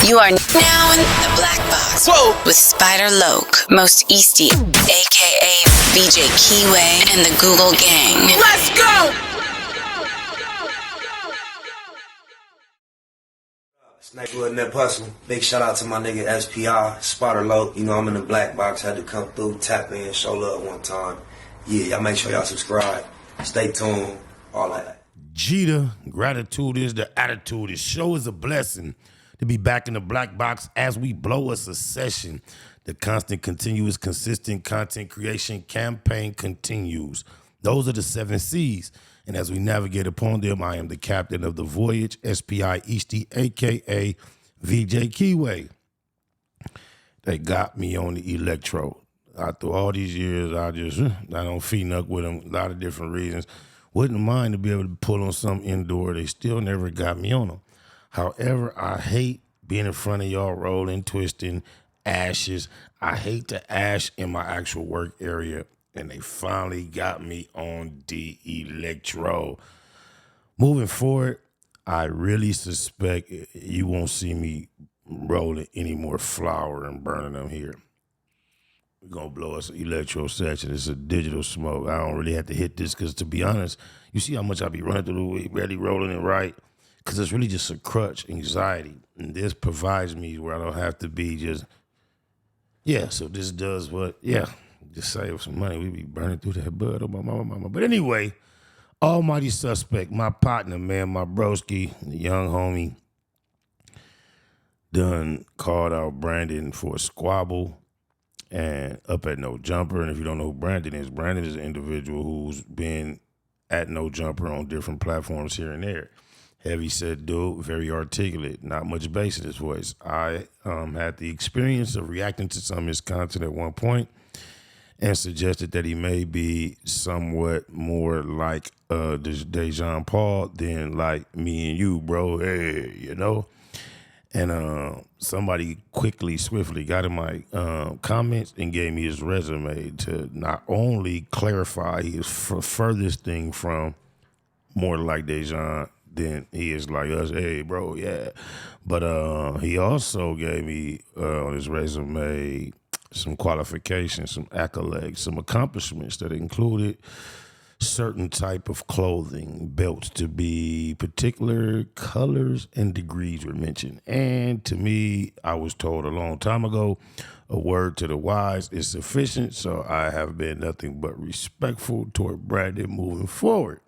You are now in the Black Box. Whoa. With Spider Loke, Most Easty, a.k.a. VJ Keyway, and the Google Gang. Let's go! Snakewood Nip Hustle. Big shout out to my nigga SPI, Spider Loke. You know I'm in the Black Box. Had to come through, tap in, show love one time. Yeah, y'all make sure y'all subscribe. Stay tuned. All that. Jeter, gratitude is the attitude. This show is a blessing to be back in the Black Box as we blow a succession. The constant, continuous, consistent content creation campaign continues. Those are the 7 C's. And as we navigate upon them, I am the captain of the voyage, SPI Easty, a.k.a. VJ Keyway. They got me on the electro. After all these years, I don't feed up with them. A lot of different reasons. Wouldn't mind to be able to pull on some indoor. They still never got me on them. However, I hate being in front of y'all rolling, twisting, ashes. I hate to ash in my actual work area. And they finally got me on the electro. Moving forward, I really suspect you won't see me rolling any more flour and burning them here. We're going to blow us an electro section. It's a digital smoke. I don't really have to hit this because, to be honest, you see how much I be running through the week, barely rolling it right? Because it's really just a crutch, anxiety. And this provides me where I don't have to be just, so this does what, just save some money. We be burning through that bud. Oh, my mama. But anyway, almighty suspect, my partner, man, my broski, the young homie, done called out Brandon for a squabble and up at No Jumper. And if you don't know who Brandon is an individual who's been at No Jumper on different platforms here and there. Heavy set dude, very articulate, not much bass in his voice. I had the experience of reacting to some of his content at one point and suggested that he may be somewhat more like Dejan Paul than like me and you, bro. Hey, you know? And somebody swiftly got in my comments and gave me his resume to not only clarify his furthest thing from more like Dejan than he is like us. Hey, bro, yeah. But he also gave me on his resume some qualifications, some accolades, some accomplishments that included certain type of clothing, belts to be particular colors and degrees were mentioned. And to me, I was told a long time ago, a word to the wise is sufficient. So I have been nothing but respectful toward Brandon moving forward.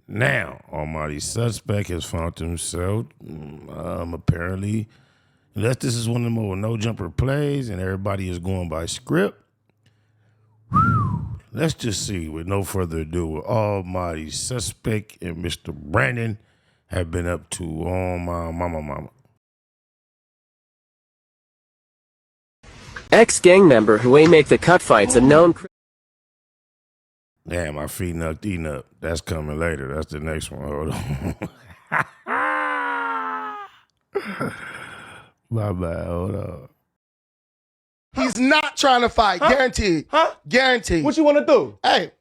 Now, almighty suspect has found himself apparently, unless this is one of the more no jumper plays and everybody is going by script. Let's just see, with no further ado, what almighty suspect and Mr. Brandon have been up to on my mama. Ex-gang member who ain't make the cut fights a known... Damn, my feet knocked eating up. That's coming later. That's the next one. Hold on. My bad. Hold on. He's not trying to fight. Guaranteed. Guaranteed. What you want to do? Hey,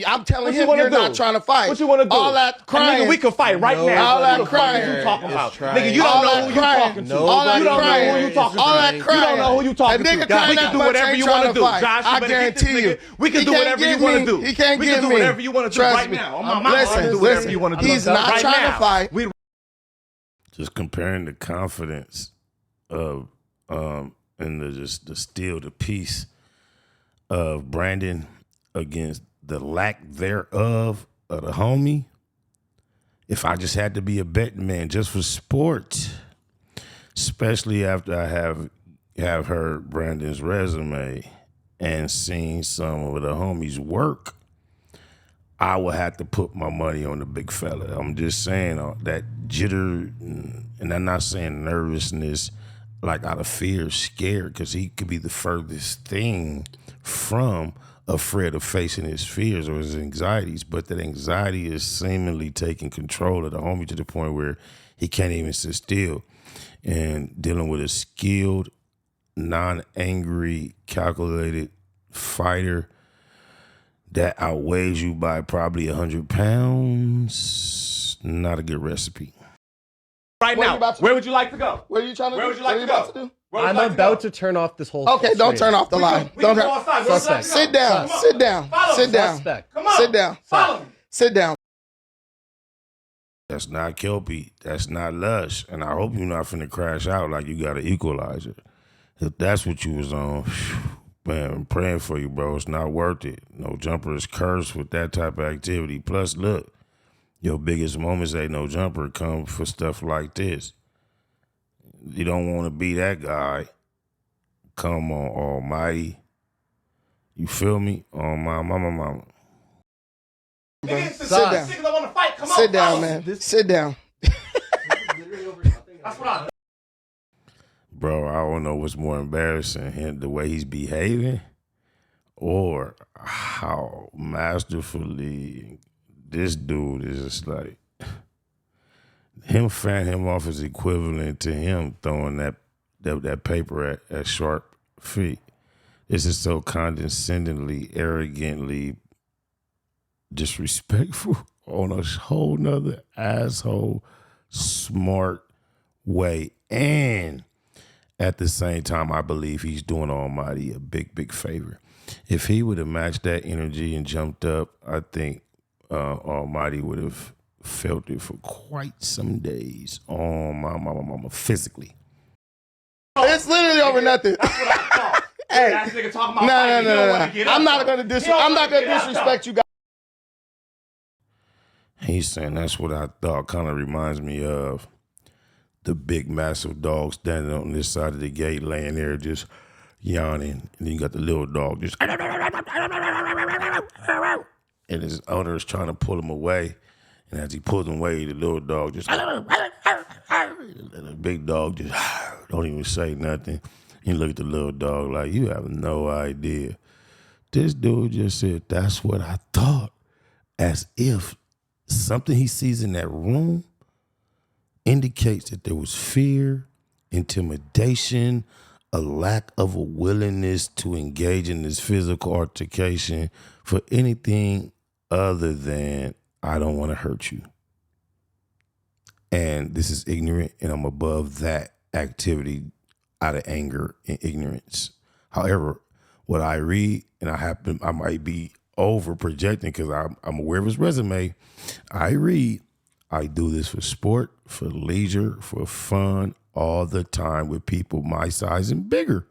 I'm telling him you you're do? not trying to fight. What you want to do? All that crying. Nigga, we can fight right now. All that crying. What you talking about? Trying. Nigga, you don't know who you talking to. All that you don't crying. know who you talking to. All that crying. You don't know who you talking to. Nigga crying We can do whatever you want to do. Josh, I guarantee you. We can do whatever you want to do. He can't we get can me. do whatever you want to do right now. Listen. He's not trying to fight. Just comparing the confidence of and the steel, the peace of Brandon against the lack thereof of the homie. If I just had to be a betting man just for sport, especially after I have heard Brandon's resume and seen some of the homies work, I would have to put my money on the big fella. I'm just saying that jitter, and I'm not saying nervousness, like out of fear, scared, because he could be the furthest thing from afraid of facing his fears or his anxieties, but that anxiety is seemingly taking control of the homie to the point where he can't even sit still. And dealing with a skilled, non-angry, calculated fighter that outweighs you by probably 100 pounds, not a good recipe. Right What are you now, about to where do? would you like to go? What are you trying to do? Where would you like What are to you go? about to do? Where would you I'm like about to to turn off this whole. Okay, don't turn off the go? line. We Don't can turn. go outside. Where would you like to go? Sit down. Come on. Sit down. Follow Sit me. down. Suspect. Come on. Sit down. Follow me. Sit down. That's not Kelpie. That's not Lush. And I hope you're not finna crash out like you got an equalizer. If that's what you was on, man, I'm praying for you, bro. It's not worth it. No Jumper is cursed with that type of activity. Plus, look, your biggest moments ain't No Jumper come for stuff like this. You don't want to be that guy. Come on, Almighty. You feel me? On my mama. Nigga, Sit down. niggas I want to fight. Come on. Sit down, follow man. me. Sit down. That's what I Bro, I don't know what's more embarrassing, the way he's behaving or how masterfully this dude is just like, him fanning him off is equivalent to him throwing that paper at Sharp feet. This is so condescendingly, arrogantly disrespectful on a whole nother asshole smart way. And at the same time, I believe he's doing Almighty a big, big favor. If he would have matched that energy and jumped up, I think Almighty would have felt it for quite some days on my mama physically. It's literally over nothing. That's what I thought. Hey, That nigga talking about no. fighting, he don't wanna get up, I'm not though. gonna He don't wanna get up, disrespect you guys. He's saying that's what I thought. Kind of reminds me of the big, massive dog standing on this side of the gate, laying there just yawning. And then you got the little dog just, and his owner is trying to pull him away. And as he pulls him away, the little dog just, and the big dog just don't even say nothing. You look at the little dog like, you have no idea. This dude just said, that's what I thought. As if something he sees in that room indicates that there was fear, intimidation, a lack of a willingness to engage in this physical altercation for anything other than, I don't want to hurt you. And this is ignorant, and I'm above that activity out of anger and ignorance. However, what I read, and I might be over projecting because I'm aware of his resume. I read, I do this for sport, for leisure, for fun, all the time with people my size and bigger.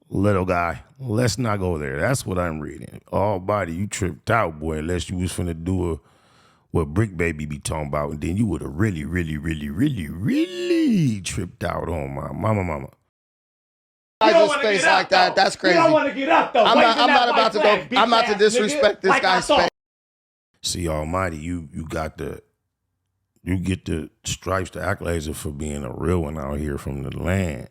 Little guy, let's not go there. That's what I'm reading. All body, you tripped out, boy, unless you was finna do what Brick Baby be talking about, and then you would have really, really, really, really, really tripped out on my mama. I just face like that. That's crazy. You don't want to get up though. I'm not about to go. I'm about to disrespect this guy's face. See, Almighty, you get the stripes, the accolades for being a real one out here from the land.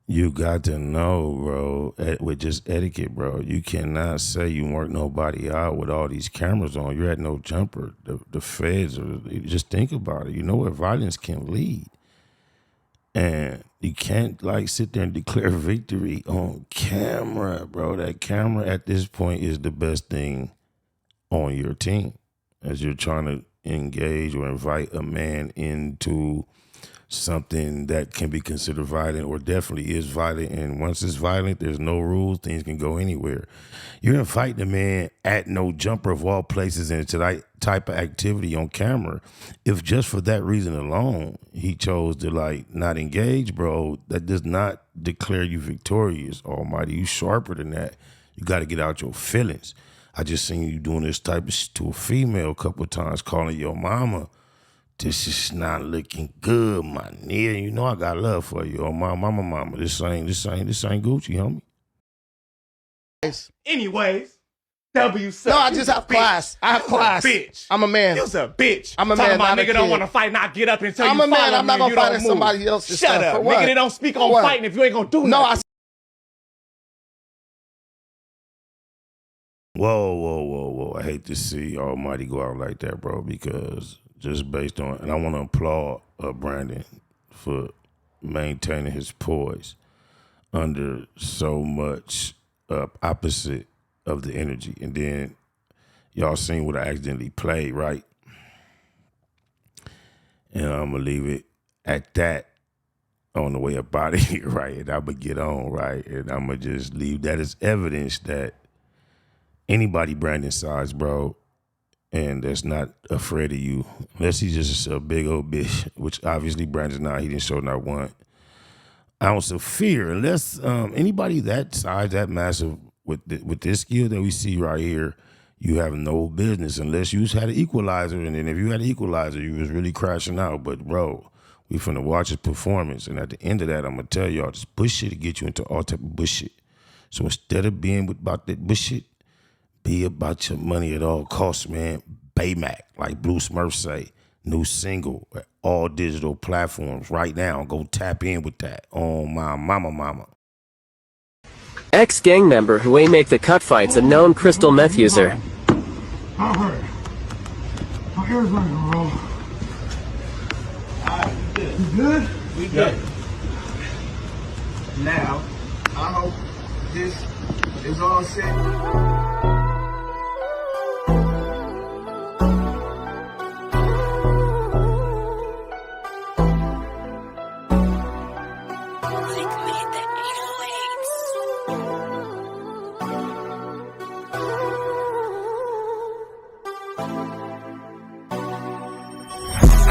You got to know, bro, with just etiquette, bro. You cannot say you work nobody out with all these cameras on. You're at No Jumper. The feds, just think about it. You know where violence can lead. And you can't sit there and declare victory on camera, bro. That camera at this point is the best thing on your team as you're trying to engage or invite a man into something that can be considered violent or definitely is violent. And once it's violent, there's no rules. Things can go anywhere. You're inviting a man at No Jumper of all places into that type of activity on camera. If just for that reason alone, he chose to not engage, bro, that does not declare you victorious, Almighty. You sharper than that. You got to get out your feelings. I just seen you doing this type of shit to a female a couple of times, calling your mama. This is not looking good, my nigga. You know I got love for you. Oh, my mama. This ain't Gucci, homie. Anyways, W. No, I just have class. I have class. Bitch. I'm a man. You's a bitch. I'm a Talking man, about not a nigga don't kid. want to fight, not get up until I'm you a man. follow I'm not me gonna and you fight don't in move. somebody else's Shut stuff. up, For what? nigga. They don't speak on For what? fighting if you ain't gonna do No, nothing. Whoa. I hate to see Almighty go out like that, bro, because just based on, and I want to applaud Brandon for maintaining his poise under so much opposite of the energy. And then y'all seen what I accidentally played, right? And I'm going to leave it at that on the way up out of here, right? And I'm going to get on, right? And I'm going to just leave that as evidence that anybody Brandon size, bro, and that's not afraid of you, unless he's just a big old bitch, which obviously Brandon's not. He didn't show not one ounce of fear. Unless anybody that size, that massive, with this skill that we see right here, you have no business unless you had an equalizer. And then if you had an equalizer, you was really crashing out. But, bro, we finna watch his performance. And at the end of that, I'm going to tell y'all, this bullshit to get you into all type of bullshit. So instead of being about that bullshit, be about your money at all costs, man. Baymac, like Blue Smurf say, new single at all digital platforms right now. Go tap in with that on my mama. Ex-gang member who ain't make the cut fights a known crystal meth user. Alright. My ears ringing, bro. Alright, we good. You good? We good. Now, I hope this is all set.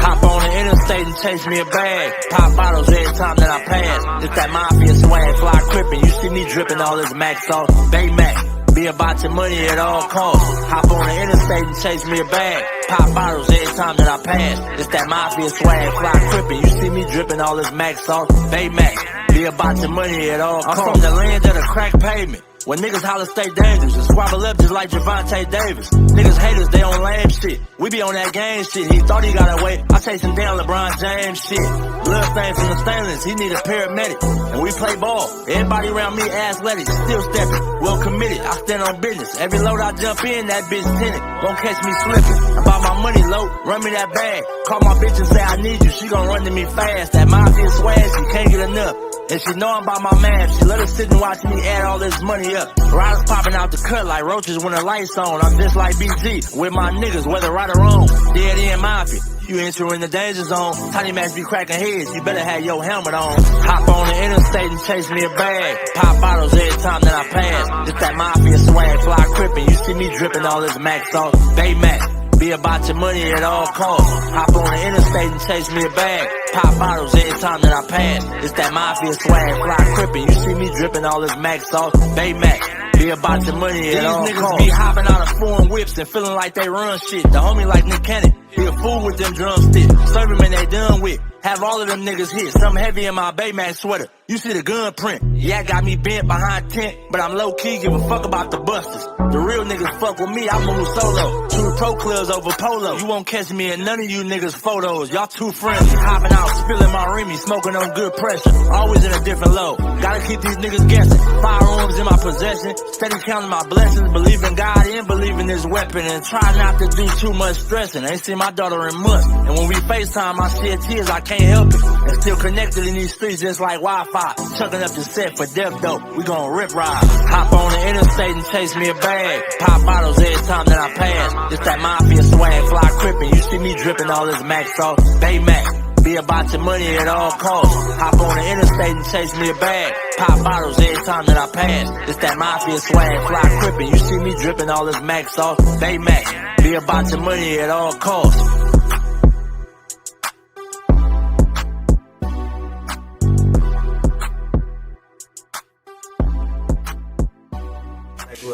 Hop on the interstate and chase me a bag. Pop bottles every time that I pass. It's that mafia swag, fly crippin'. You see me drippin' all this Mac sauce. Baymac, be about your money at all costs. Hop on the interstate and chase me a bag. Pop bottles every time that I pass. It's that mafia swag, fly crippin'. You see me drippin' all this Mac sauce. Baymac, be about your money at all costs. I'm from the land of the crack pavement. When niggas holler stay dangerous and squabble up just like Javante Davis. Niggas haters, they on lame shit. We be on that game shit. He thought he got away. I chase him down LeBron James shit. Blood stain from the stainless, he need a paramedic. And we play ball. Everybody around me athletic, still stepping. Well committed, I stand on business. Every load I jump in, that bitch tinted. Won't catch me slipping. About my money low, run me that bag. Call my bitch and say I need you, she gon' run to me fast. That mafia swag, she can't get enough. And she know I'm about my math. She let her sit and watch me add all this money up. Riders popping out the cut like roaches when the lights on. I'm just like BG with my niggas, whether right or wrong. Dead end mafia. You entering the danger zone. Tiny Macs be cracking heads. You better have your helmet on. Hop on the interstate and chase me a bag. Pop bottles every time that I pass. It's that mafia swag, fly crippin'. You see me dripping all this Mac sauce. Baymac. Be about your money at all costs. Hop on the interstate and chase me a bag. Pop bottles every time that I pass. It's that mafia swag, fly crippin'. You see me dripping all this Mac sauce. Baymac, be about your money at all costs. These niggas be hopping out of foreign whips and feeling like they run shit. The homie like Nick Cannon, he a fool with them drumsticks. Serve him and they done with. Have all of them niggas hit. Something heavy in my Baymax sweater. You see the gun print. Yeah, got me bent behind tent, but I'm low key, give a fuck about the busters. The real niggas fuck with me, I move solo. Two pro clubs over polo. You won't catch me in none of you niggas photos. Y'all too friendly. Hopping out, spilling my Remy, smoking on good pressure. Always in a different low. Gotta keep these niggas guessing. Firearms in my possession. Steady counting my blessings. Believe in God and believe in this weapon. And try not to do too much stressing. Ain't seen my daughter in months. And when we FaceTime, I shed tears, I can't help it. And still connected in these streets just like Wi-Fi. Chucking up the set for death dope. We gon' rip ride. Hop on the interstate and chase me a bag. Pop bottles every time that I pass. It's that mafia swag, fly crippin'. You see me dripping all this Mac sauce. Baymac, be about your money at all costs. Hop on the interstate and chase me a bag. Pop bottles every time that I pass. It's that mafia swag, fly crippin'. You see me dripping all this Mac sauce. Baymac, be about your money at all costs.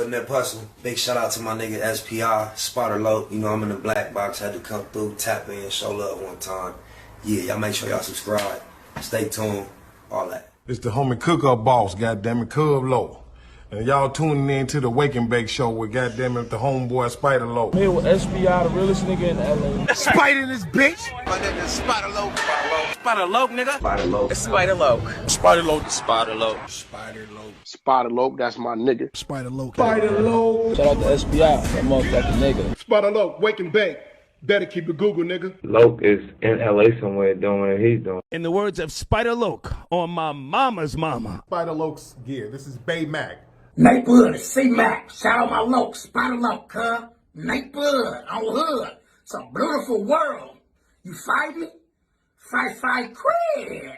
That hustle. Big shout out to my nigga SPI, Spotter Low. You know I'm in the black box, had to come through, tap in, show love one time. Yeah, y'all make sure y'all subscribe. Stay tuned, all that. It's the homie cook-up boss, goddammit, Cub Low. And y'all tuning in to the Wake and Bake Show with goddammit the homeboy Spider Low. Me with SPI, the realest nigga in LA. Spider this bitch. My nigga is Spider Low. Spider Low, nigga. Spider Low. Spider Low. Spider Low. Spider Low. Spider Low. Spider Low, that's my nigga. Spider Low. Spider Low. Shout out to SPI, that motherfucking nigga. Spider Low, Wake and Bake. Better keep it Google, nigga. Loke is in LA somewhere doing what he's doing. In the words of Spider Loke on my mama's mama. Spider Loke's gear. This is Bay Mac. Nate Blood, C-Mac, shout out my Loke, Spider Loke, huh? Nate Blood, on Hood. It's a beautiful world. You fight me? Fi crib.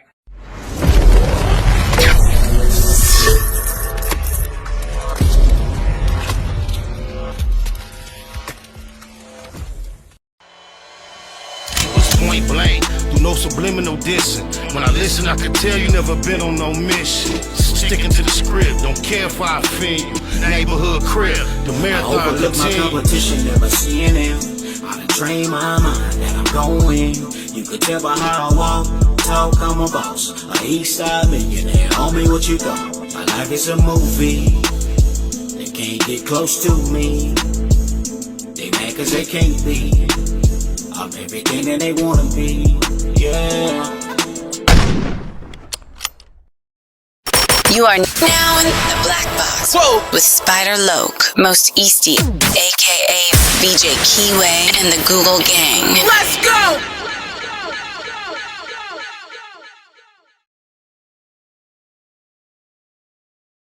Point blank, do no subliminal dissing. When I listen, I can tell you never been on no mission. Sticking to the script, don't care if I offend you. Neighborhood crib, the marathon I overlook my continue. competition, never seeing them. I done trained my mind that I'm going. You could tell by how I walk, talk, I'm a boss. A east side millionaire, homie, what you thought? My life is a movie. They can't get close to me. They mad cause they can't be. I'm everything that they wanna be, yeah. You are now in the black box. Whoa! With Spider Loke, Most Easty, aka BJ Keyway, and the Google Gang. Let's go!